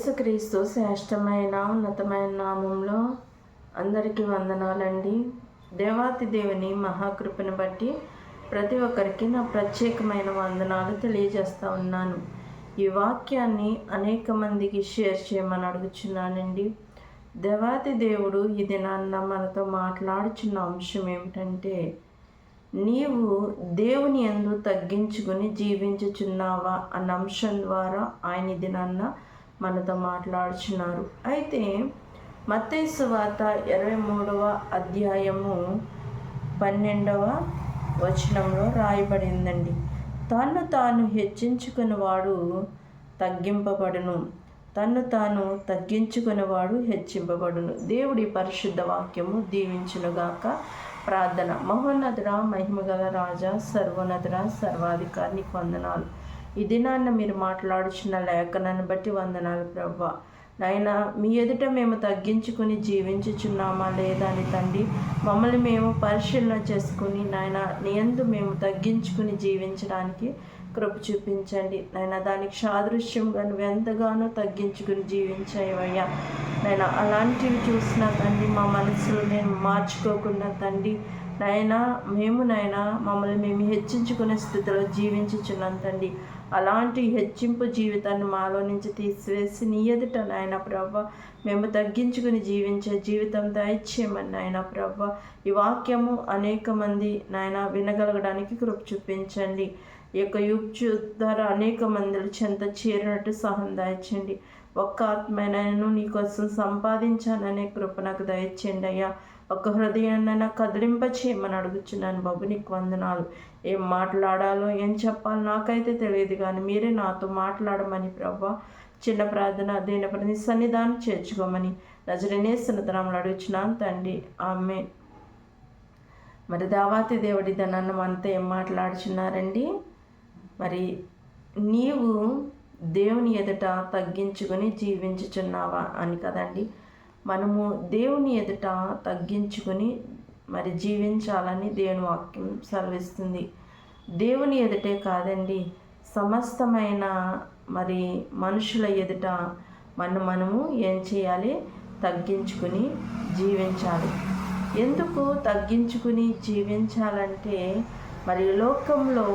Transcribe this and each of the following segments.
యేసుక్రీస్తు శ్రేష్టమైన ఉన్నతమైన నామంలో అందరికీ వందనాలండి. దేవాతి దేవుని మహాకృపను బట్టి ప్రతి ఒక్కరికి నా ప్రత్యేకమైన వందనాలు తెలియజేస్తూ ఉన్నాను. ఈ వాక్యాన్ని అనేక మందికి షేర్ చేయమని అడుగుచున్నానండి. దేవాతి దేవుడు ఈ దినాన్న మనతో మాట్లాడుచున్న అంశం ఏమిటంటే, నీవు దేవుని యందు తగ్గించుకుని జీవించుచున్నావా అన్న అంశం ద్వారా ఆయన దినాన్న మనతో మాట్లాడుచున్నారు. అయితే మత్తయి సువార్త 23వ అధ్యాయము 12వ వచనంలో రాయబడిందండి. తన్ను తాను హెచ్చించుకునేవాడు తగ్గింపబడును, తన్ను తాను తగ్గించుకునేవాడు హెచ్చింపబడును. దేవుడి పరిశుద్ధ వాక్యము దీవించునుగాక. ప్రార్థన. మహోన్నతుడా, మహిమగల రాజా, సర్వోన్నతుడా, సర్వాధికారి, నీకు వందనాలు. ఈ దినాన్న మీరు మాట్లాడుచున్న లేఖనాన్ని బట్టి వందనాలు ప్రభువా. నాయన, మీ ఎదుట మేము తగ్గించుకుని జీవించుచున్నామా లేదా అని తండ్రి మమ్మల్ని మేము పరిశీలన చేసుకుని నాయన నీ యందు మేము తగ్గించుకుని జీవించడానికి కృప చూపించండి నాయన. దానికి సాదృశ్యంగా నువ్వు ఎంతగానో తగ్గించుకుని జీవించావయ్యా నాయన. అలాంటివి చూసిన తండ్రి మా మనసులో నేను మార్చుకోకుండా తండ్రి నాయన మమ్మల్ని మేము హెచ్చించుకునే స్థితిలో జీవించుచున్నాం తండ్రి. అలాంటి హెచ్చింపు జీవితాన్ని మాలో నుంచి తీసివేసి నీ ఎదుట నాయన ప్రభ మేము తగ్గించుకుని జీవించే జీవితం దయచేయమని నాయన ప్రభ. ఈ వాక్యము అనేక మంది నాయన వినగలగడానికి కృప చూపించండి. ఈ యొక్క యూట్యూబ్ ద్వారా అనేక మందిని చెంత చేరినట్టు సహాయం దయచేయండి. ఒక్క ఆత్మనైనా నీకోసం సంపాదించాననే కృప నాకు దయచేయండి అయ్యా. ఒక హృదయాన్ని కదిలింప చేయమని అడుగుచున్నాను బాబు. నీకు వందనాలు. ఏం మాట్లాడాలో ఏం చెప్పాలో నాకైతే తెలియదు, కానీ మీరే నాతో మాట్లాడమని ప్రభా చిన్న ప్రార్థన దేనిపై నీ సన్నిధానం చేర్చుకోమని నజరేనేస్తున్న నామములో అడుగుచున్నాను తండ్రి, ఆమేన్. మరి దేవాతి దేవుడి ధనాన్ని మనతో ఏం మాట్లాడుచున్నారండి? మరి నీవు దేవుని ఎదుట తగ్గించుకొని జీవించుచున్నావా అని కదండి. మనము దేవుని ఎదుట తగ్గించుకుని మరి జీవించాలని దేవుని వాక్యం సెలవిస్తుంది. దేవుని ఎదుటే కాదండి, సమస్తమైన మరి మనుషుల ఎదుట మనము ఏం చేయాలి? తగ్గించుకుని జీవించాలి. ఎందుకు తగ్గించుకుని జీవించాలంటే, మరి లోకంలో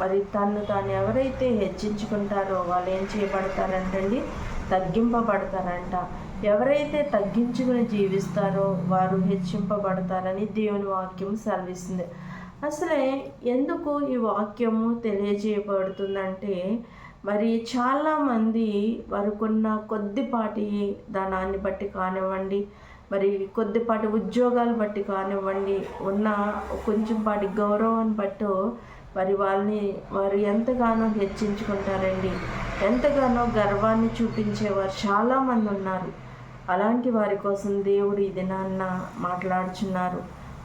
మరి తాను ఎవరైతే హెచ్చించుకుంటారో వాళ్ళు ఏం చేయబడతారంటండి? తగ్గింపబడతారంట. ఎవరైతే తగ్గించుకుని జీవిస్తారో వారు హెచ్చింపబడతారని దేవుని వాక్యం సెలవిస్తుంది. అసలే ఎందుకు ఈ వాక్యము తెలియజేయబడుతుందంటే, మరి చాలామంది వారికున్న కొద్దిపాటి ధనాన్ని బట్టి కానివ్వండి, మరి కొద్దిపాటి ఉద్యోగాలు బట్టి కానివ్వండి, ఉన్న కొంచెంపాటి గౌరవాన్ని బట్టో మరి వారు ఎంతగానో హెచ్చించుకుంటారండి. ఎంతగానో గర్వాన్ని చూపించేవారు చాలామంది ఉన్నారు. అలాంటి వారి కోసం దేవుడు ఈ దినాన్న మాట్లాడుచున్నారు.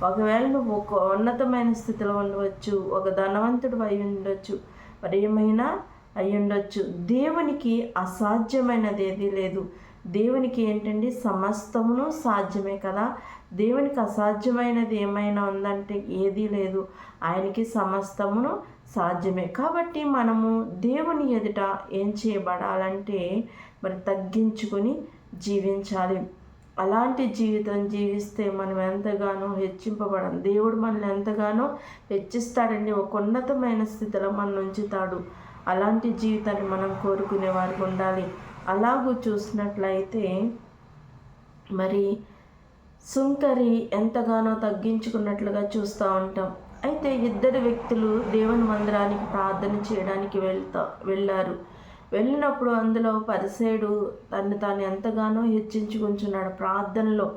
ఒకవేళ నువ్వు ఒక ఉన్నతమైన స్థితిలో ఉండవచ్చు, ఒక ధనవంతుడు అయి ఉండొచ్చు, మరి ఏమైనా అయి ఉండొచ్చు. దేవునికి అసాధ్యమైనది ఏదీ లేదు. దేవునికి ఏంటండి? సమస్తమును సాధ్యమే కదా. దేవునికి అసాధ్యమైనది ఏమైనా ఉందంటే ఏదీ లేదు. ఆయనకి సమస్తమును సాధ్యమే. కాబట్టి మనము దేవుని ఎదుట ఏం చేయబడాలంటే మరి తగ్గించుకొని జీవించాలి. అలాంటి జీవితం జీవిస్తే మనం ఎంతగానో హెచ్చింపబడం. దేవుడు మనల్ని ఎంతగానో హెచ్చిస్తాడండి. ఒక ఉన్నతమైన స్థితిలో మనం ఉంచుతాడు. అలాంటి జీవితాన్ని మనం కోరుకునే వారికి ఉండాలి. అలాగూ చూసినట్లయితే మరి సుంకరి ఎంతగానో తగ్గించుకున్నట్లుగా చూస్తూ ఉంటాం. అయితే ఇద్దరు వ్యక్తులు దేవుని మందిరానికి ప్రార్థన చేయడానికి వెళ్ళారు. వెళ్ళినప్పుడు అందులో పరిసయ్యుడు తాను ఎంతగానో హెచ్చించుకుంటున్నాడు ప్రార్థనలో.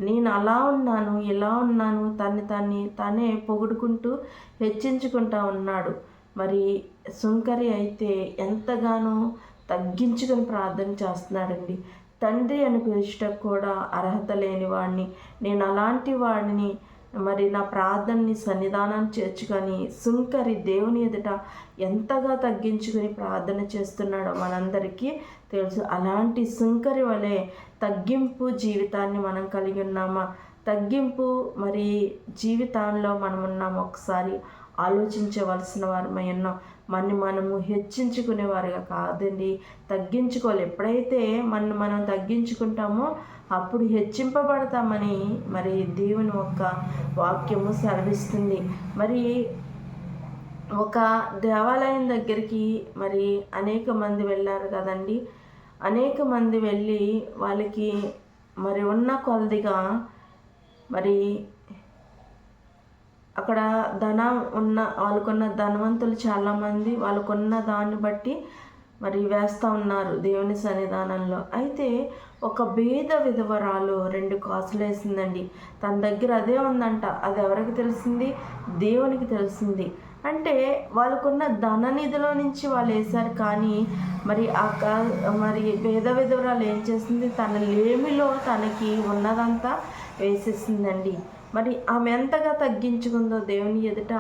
నేను అలా ఉన్నాను, ఇలా ఉన్నాను, తానే పొగుడుకుంటూ హెచ్చించుకుంటా ఉన్నాడు. మరి సుంకరి అయితే ఎంతగానో తగ్గించుకొని ప్రార్థన చేస్తున్నాడండి. తండ్రి అని పిలుచుటకు కూడా అర్హత లేని వాడిని, నేను అలాంటి వాడిని, మరి నా ప్రార్థనని సన్నిధానాన్ని చేర్చుకొని సుంకరి దేవుని ఎదుట ఎంతగా తగ్గించుకుని ప్రార్థన చేస్తున్నాడో మనందరికీ తెలుసు. అలాంటి సుంకరి వలె తగ్గింపు జీవితాన్ని మనం కలిగి ఉన్నామా? తగ్గింపు మరి జీవితాల్లో మనం ఉన్నాము. ఒకసారి ఆలోచించవలసిన వారమై ఉన్నాం. మనము హెచ్చించుకునేవారుగా కాదండి, తగ్గించుకోవాలి. ఎప్పుడైతే మనం తగ్గించుకుంటామో అప్పుడు హెచ్చింపబడతామని మరి దేవుని యొక్క వాక్యము సెలవిస్తుంది. మరి ఒక దేవాలయం దగ్గరికి మరి అనేక మంది వెళ్ళారు కదండి. అనేక మంది వెళ్ళి వాళ్ళకి మరి ఉన్న కొలదిగా మరి అక్కడ వాళ్ళకున్న ధనవంతులు చాలామంది వాళ్ళకున్న దాన్ని బట్టి మరి వేస్తూ ఉన్నారు దేవుని సన్నిధానంలో. అయితే ఒక బీద విధవరాలు 2 కాసులు వేసిందండి. తన దగ్గర అదే ఉందంట. అది ఎవరికి తెలిసింది? దేవునికి తెలిసింది. అంటే వాళ్ళకున్న ధననిధిలో నుంచి వాళ్ళు వేశారు. కానీ మరి మరి బీద విధవరాలు ఏం చేసింది? తన లేమిలో తనకి ఉన్నదంతా వేసేసిందండి. మరి ఆమె ఎంతగా తగ్గించుకుందో దేవుని ఎదుట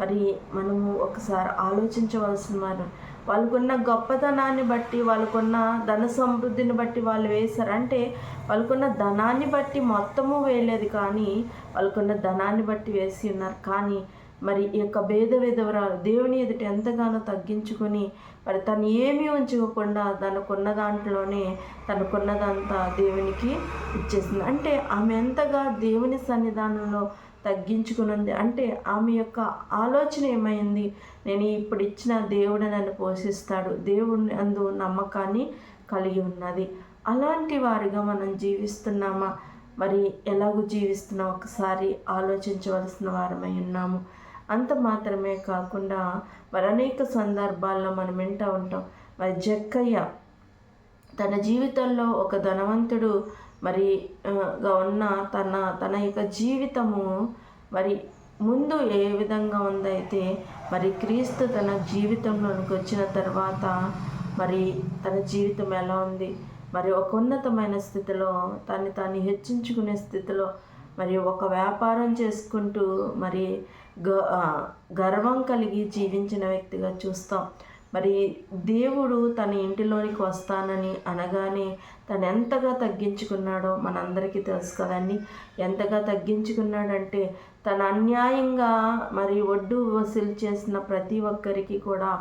మరి మనము ఒకసారి ఆలోచించవలసిన వారు. వాళ్ళకున్న గొప్పతనాన్ని బట్టి, వాళ్ళకున్న ధన సమృద్ధిని బట్టి వాళ్ళు వేశారు. అంటే వాళ్ళకున్న ధనాన్ని బట్టి మొత్తము వేయలేదు, కానీ వాళ్ళకున్న ధనాన్ని బట్టి వేసి ఉన్నారు. కానీ మరి ఈ యొక్క భేద విధవరాలు దేవుని ఎదుట ఎంతగానో తగ్గించుకొని మరి తను ఏమీ ఉంచుకోకుండా తనకున్న దాంట్లోనే తనకున్నదంతా దేవునికి ఇచ్చేసింది. అంటే ఆమె ఎంతగా దేవుని సన్నిధానంలో తగ్గించుకున్నది. అంటే ఆమె యొక్క ఆలోచన ఏమైంది? నేను ఇప్పుడు ఇచ్చిన దేవుడు నన్ను పోషిస్తాడు, దేవుని అందు నమ్మకాన్ని కలిగి ఉన్నది. అలాంటి వారిగా మనం జీవిస్తున్నామా? మరి ఎలాగూ జీవిస్తున్నాం ఒకసారి ఆలోచించవలసిన వారమై ఉన్నాము. అంత మాత్రమే కాకుండా మరి అనేక సందర్భాల్లో మనం వింటూ ఉంటాం. మరి జక్కయ్య తన జీవితంలో ఒక ధనవంతుడు మరి ఉన్న తన యొక్క జీవితము మరి ముందు ఏ విధంగా ఉందైతే మరి క్రీస్తు తన జీవితంలోనికి వచ్చిన తర్వాత మరి తన జీవితం ఎలా ఉంది? మరి ఒక ఉన్నతమైన స్థితిలో తాను హెచ్చించుకునే స్థితిలో మరి ఒక వ్యాపారం చేసుకుంటూ మరి గర్వం కలిగి జీవించిన వ్యక్తిగా చూస్తాం. మరి దేవుడు తన ఇంటిలోనికి వస్తానని అనగానే తను ఎంతగా తగ్గించుకున్నాడో మనందరికీ తెలుసు కదండి. ఎంతగా తగ్గించుకున్నాడంటే తను అన్యాయంగా మరి వడ్డూ వసూలు చేసిన ప్రతి ఒక్కరికి కూడా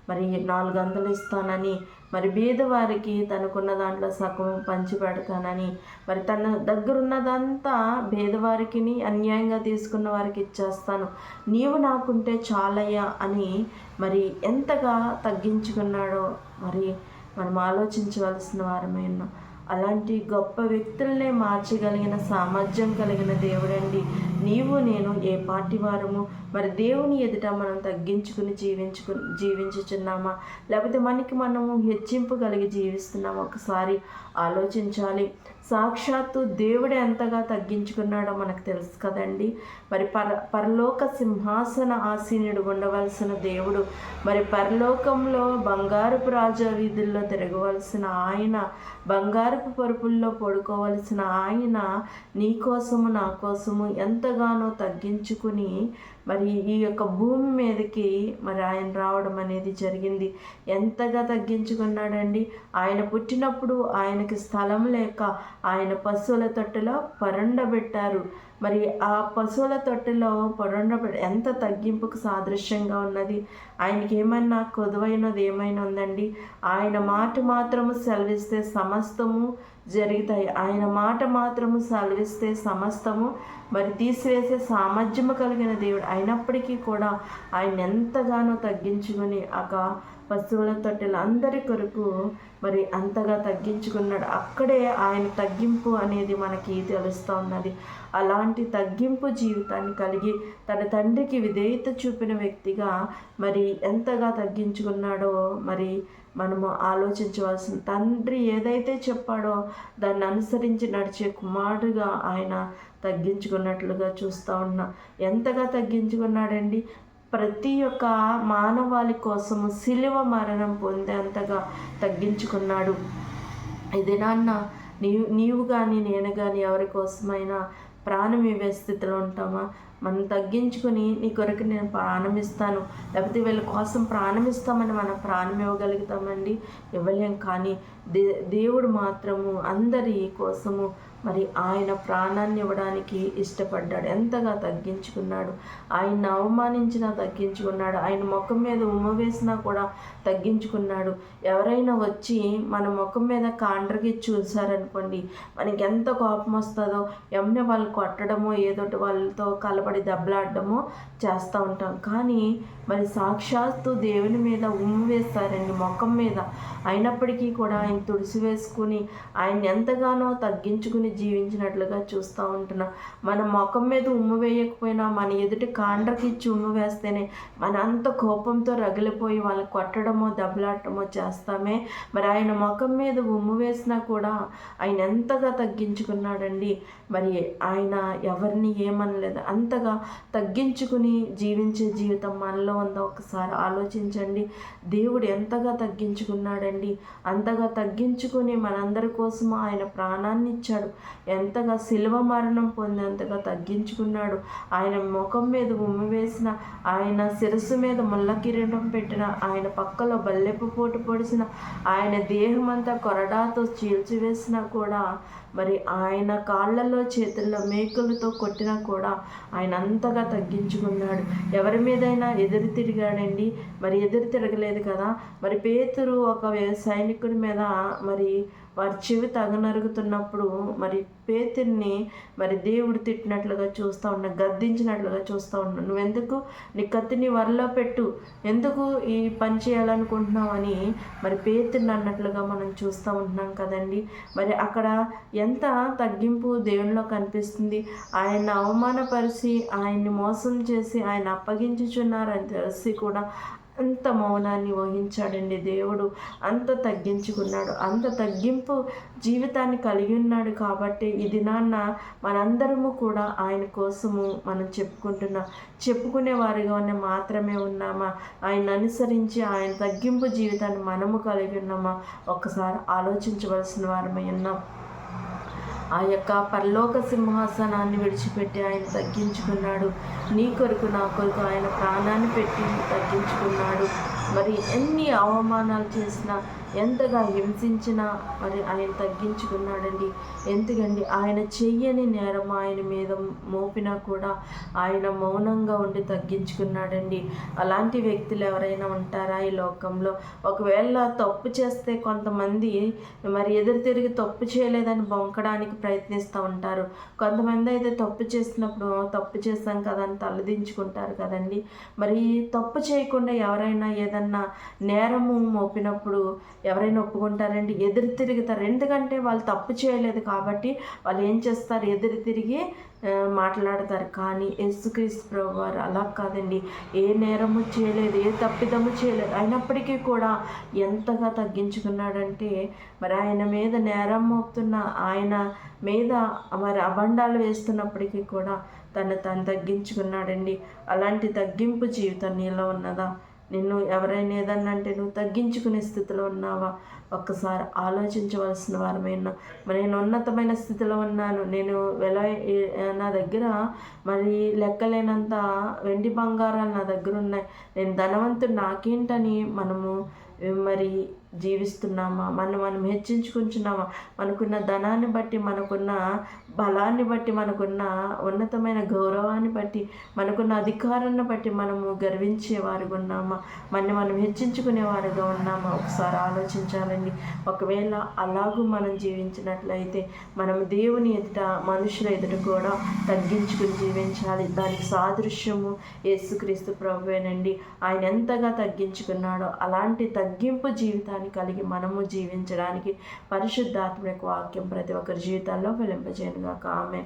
మరి 400 ఇస్తానని, మరి బీదవారికి తనకున్న దాంట్లో సగం పంచి పెడతానని, మరి తన దగ్గరున్నదంతా బీదవారికి అన్యాయంగా తీసుకున్న వారికి ఇచ్చేస్తాను, నీవు నాకుంటే చాలయ్యా అని మరి ఎంతగా తగ్గించుకున్నాడో మరి మనం ఆలోచించవలసిన వారమే ఉన్నాం. అలాంటి గొప్ప వ్యక్తులనే మార్చగలిగిన సామర్థ్యం కలిగిన దేవుడండి నీవు నేను. ఏ పార్టీ వారము? మరి దేవుని ఎదుట మనం తగ్గించుకుని జీవించుచున్నామా, లేకపోతే మనము హెచ్చింపు కలిగి జీవిస్తున్నామా? ఒకసారి ఆలోచించాలి. సాక్షాత్తు దేవుడు ఎంతగా తగ్గించుకున్నాడో మనకు తెలుసు కదండి. మరి పరలోక సింహాసన ఆసీనుడు ఉండవలసిన దేవుడు, మరి పరలోకంలో బంగారపు రాజా వీధుల్లో తిరగవలసిన ఆయన, బంగారపు పరుపుల్లో పడుకోవలసిన ఆయన నీ కోసము నా కోసము ఎంతగానో తగ్గించుకుని మరి ఈ యొక్క భూమి మీదకి మరి ఆయన రావడం అనేది జరిగింది. ఎంతగా తగ్గించుకున్నాడండి. ఆయన పుట్టినప్పుడు ఆయనకి స్థలం లేక ఆయన పశువుల తొట్టెలో పరుండబెట్టారు. మరి ఆ పశువుల తొట్టెలో ఎంత తగ్గింపుకు సాదృశ్యంగా ఉన్నది. ఆయనకి ఏమన్నా కొదువైనది ఏమైనా ఉందండి? ఆయన మాట మాత్రము సెలవిస్తే సమస్తము జరుగుతాయి. ఆయన మాట మాత్రము సెలవిస్తే సమస్తము మరి తీసివేసే సామర్థ్యము కలిగిన దేవుడు. అయినప్పటికీ కూడా ఆయన ఎంతగానో తగ్గించుకొని పశువుల తొట్టెలు అందరి కొరకు మరి అంతగా తగ్గించుకున్నాడు. అక్కడే ఆయన తగ్గింపు అనేది మనకి తెలుస్తూ ఉన్నది. అలాంటి తగ్గింపు జీవితాన్ని కలిగి తన తండ్రికి విధేయత చూపిన వ్యక్తిగా మరి ఎంతగా తగ్గించుకున్నాడో మరి మనము ఆలోచించవలసిన. తండ్రి ఏదైతే చెప్పాడో దాన్ని అనుసరించి నడిచే కుమారుడుగా ఆయన తగ్గించుకున్నట్లుగా చూస్తూ ఉన్నా. ఎంతగా తగ్గించుకున్నాడండి. ప్రతి ఒక్క మానవాళి కోసము శిలువ మరణం పొందేంతగా తగ్గించుకున్నాడు. ఇది నాన్న నీవు కానీ నేను కానీ ఎవరి కోసమైనా ప్రాణం ఇవ్వే స్థితిలో ఉంటామా? మనం తగ్గించుకొని నీ కొరకు నేను ప్రాణం ఇస్తాను, లేకపోతే వీళ్ళ కోసం ప్రాణం ఇస్తామని మనం ప్రాణం ఇవ్వగలుగుతామండి? ఇవ్వలేం. కానీ దేవుడు మాత్రము అందరి కోసము మరి ఆయన ప్రాణాన్ని ఇవ్వడానికి ఇష్టపడ్డాడు. ఎంతగా తగ్గించుకున్నాడు. ఆయన్ని అవమానించినా తగ్గించుకున్నాడు. ఆయన ముఖం మీద ఉమ్మ వేసినా కూడా తగ్గించుకున్నాడు. ఎవరైనా వచ్చి మన ముఖం మీద కాండ్రకి చూసారనుకోండి, మనకి ఎంత కోపం వస్తుందో, ఎమ్మె వాళ్ళు కొట్టడమో ఏదోటి వాళ్ళతో కలబడి దెబ్బలాడడమో చేస్తూ ఉంటాం. కానీ మరి సాక్షాత్తు దేవుని మీద ఉమ్ము వేస్తారండి ముఖం మీద. అయినప్పటికీ కూడా ఆయన తుడిసి వేసుకుని ఆయన ఎంతగానో తగ్గించుకుని జీవించినట్లుగా చూస్తూ ఉంటున్నాం. మన ముఖం మీద ఉమ్ము వేయకపోయినా మన ఎదుటి కాండ్రకిచ్చి ఉమ్ము వేస్తేనే మన అంత కోపంతో రగిలిపోయి వాళ్ళని కొట్టడమో దెబ్బలాడటమో చేస్తామే. మరి ఆయన ముఖం మీద ఉమ్ము వేసినా కూడా ఆయన ఎంతగా తగ్గించుకున్నాడండి. మరి ఆయన ఎవరిని ఏమనలేదు. అంతగా తగ్గించుకుని జీవించే జీవితం మనలో ఉందో ఒకసారి ఆలోచించండి. దేవుడు ఎంతగా తగ్గించుకున్నాడండి. అంతగా తగ్గించుకుని మనందరి కోసం ఆయన ప్రాణాన్ని ఇచ్చాడు. ఎంతగా శిలువ మరణం పొందేంతగా తగ్గించుకున్నాడు. ఆయన ముఖం మీద ఉమ్మి వేసిన, ఆయన శిరస్సు మీద ముళ్ళ కిరీటం పెట్టిన, ఆయన పక్కలో బల్లెపు పోటు పొడిసిన, ఆయన దేహం అంతా కొరడాతో చీల్చివేసినా కూడా, మరి ఆయన కాళ్ళల్లో చేతుల్లో మేకులతో కొట్టినా కూడా ఆయన అంతగా తగ్గించుకున్నాడు. ఎవరి మీదైనా ఎదురు తిరిగాడండి? మరి ఎదురు తిరగలేదు కదా. మరి పేతురు ఒక సైనికుడి మీద మరి వారి చెవి తగనరుగుతున్నప్పుడు మరి పేతుర్ని మరి దేవుడు తిట్టినట్లుగా చూస్తూ ఉన్నా, గద్దించినట్లుగా చూస్తూ ఉన్నా. నువ్వెందుకు నీ కత్తిని వరలో పెట్టు, ఎందుకు ఈ పని చేయాలనుకుంటున్నావు అని మరి పేతుర్ని అన్నట్లుగా మనం చూస్తూ ఉంటున్నాం కదండి. మరి అక్కడ ఎంత తగ్గింపు దేవునిలో కనిపిస్తుంది. ఆయన అవమానపరిచి, ఆయన్ని మోసం చేసి ఆయన అప్పగించుచున్నారని తెలిసి కూడా అంత మౌనాన్ని వహించాడండి దేవుడు. అంత తగ్గించుకున్నాడు. అంత తగ్గింపు జీవితాన్ని కలిగి ఉన్నాడు. కాబట్టి ఈ దినాన్న మనందరము కూడా ఆయన కోసము మనం చెప్పుకునే వారిగానే మాత్రమే ఉన్నామా? ఆయన అనుసరించి ఆయన తగ్గింపు జీవితాన్ని మనము కలిగి ఉన్నామా? ఒక్కసారి ఆలోచించవలసిన వారమై ఉన్నాం. ఆ యొక్క పరలోక సింహాసనాన్ని విడిచిపెట్టి ఆయన తగ్గించుకున్నాడు. నీ కొరకు నా కొరకు ఆయన ప్రాణాన్ని పెట్టి తగ్గించుకున్నాడు. మరి ఎన్ని అవమానాలు చేసినా, ఎంతగా హింసించినా మరి ఆయన తగ్గించుకున్నాడండి. ఎందుకండి ఆయన చెయ్యని నేరం ఆయన మీద మోపినా కూడా ఆయన మౌనంగా ఉండి తగ్గించుకున్నాడండి. అలాంటి వ్యక్తులు ఎవరైనా ఉంటారా ఈ లోకంలో? ఒకవేళ తప్పు చేస్తే కొంతమంది మరి ఎదురు తిరిగి తప్పు చేయలేదని బొంకడానికి ప్రయత్నిస్తూ ఉంటారు. కొంతమంది అయితే తప్పు చేసినప్పుడు తప్పు చేస్తాం కదా అని తలదించుకుంటారు కదండి. మరి తప్పు చేయకుండా ఎవరైనా ఏదన్నా నేరము మోపినప్పుడు ఎవరైనా ఒప్పుకుంటారండి? ఎదురు తిరుగుతారు. ఎందుకంటే వాళ్ళు తప్పు చేయలేదు కాబట్టి వాళ్ళు ఏం చేస్తారు? ఎదురు తిరిగి మాట్లాడతారు. కానీ యేసుక్రీస్తు ప్రభువు వారు అలా కాదండి. ఏ నేరము చేయలేదు, ఏ తప్పిదము చేయలేదు, అయినప్పటికీ కూడా ఎంతగా తగ్గించుకున్నాడంటే మరి ఆయన మీద నేరం మోపుతున్న, ఆయన మీద మరి అబండాలు వేస్తున్నప్పటికీ కూడా తను తగ్గించుకున్నాడండి. అలాంటి తగ్గింపు జీవితం నీలో ఉన్నదా? నిన్ను ఎవరైనా ఏదన్నా అంటే నువ్వు తగ్గించుకునే స్థితిలో ఉన్నావా? ఒక్కసారి ఆలోచించవలసిన వారమైనా. మరి నేను ఉన్నతమైన స్థితిలో ఉన్నాను, నేను నా దగ్గర మరి లెక్కలేనంత వెండి బంగారాలు నా దగ్గర ఉన్నాయి, నేను ధనవంతుడు, నాకేంటని మనము మరి జీవిస్తున్నామా? మనం హెచ్చించుకుంటున్నామా? మనకున్న ధనాన్ని బట్టి, మనకున్న బలాన్ని బట్టి, మనకున్న ఉన్నతమైన గౌరవాన్ని బట్టి, మనకున్న అధికారాన్ని బట్టి మనము గర్వించేవారుగా ఉన్నామా? మనం హెచ్చించుకునేవారుగా ఉన్నామా? ఒకసారి ఆలోచించాలండి. ఒకవేళ అలాగూ మనం జీవించినట్లయితే మనం దేవుని ఎదుట, మనుషుల ఎదుట కూడా తగ్గించుకుని జీవించాలి. దానికి సాదృశ్యము యేసుక్రీస్తు ప్రభువేనండి. ఆయన ఎంతగా తగ్గించుకున్నాడో అలాంటి తగ్గింపు జీవితాన్ని కలిగి మనము జీవించడానికి పరిశుద్ధాత్మ యొక్క వాక్యం ప్రతి ఒక్కరి జీవితాల్లో వెలింపజేయనుగాక. ఆమె.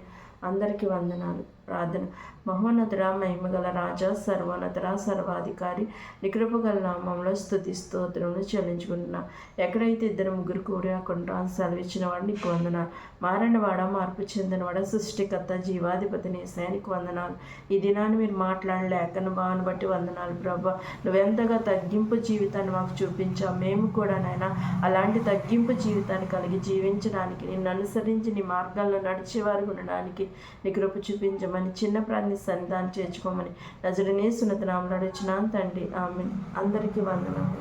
అందరికీ వందనాలు. ప్రార్థన. మహోన్నతుడా, మహిమగల రాజా, సర్వోన్నతుడా, సర్వాధికారి, నికృపగల నామంలో స్తుతి స్తోత్రములు చెల్లించుకుంటున్నా. ఎక్కడైతే ఇద్దరు ముగ్గురు కూడి అక్కడ సెలవిచ్చిన వాడు నీకు వందనాలు. మారినవాడ, మార్పు చెందినవాడ, సృష్టికర్త, జీవాధిపతి యేసయ్యకు వందనాలు. ఈ దినాన్ని మీరు మాట్లాడిన లేఖన భావాన్ని బట్టి వందనాలు ప్రభా. నువ్వెంతగా తగ్గింపు జీవితాన్ని మాకు చూపించావు. మేము కూడా నాయన అలాంటి తగ్గింపు జీవితాన్ని కలిగి జీవించడానికి, నిన్ను అనుసరించి నీ మార్గాల్లో నడిచేవారు ఉండడానికి నీ కృప చూపించమని, చిన్న ప్రాణి సన్నిధానం చేర్చుకోమని నజరేయుని యేసు నామములో అడుగుచున్నాను తండ్రి. ఆమేన్. అందరికీ వందనాలు.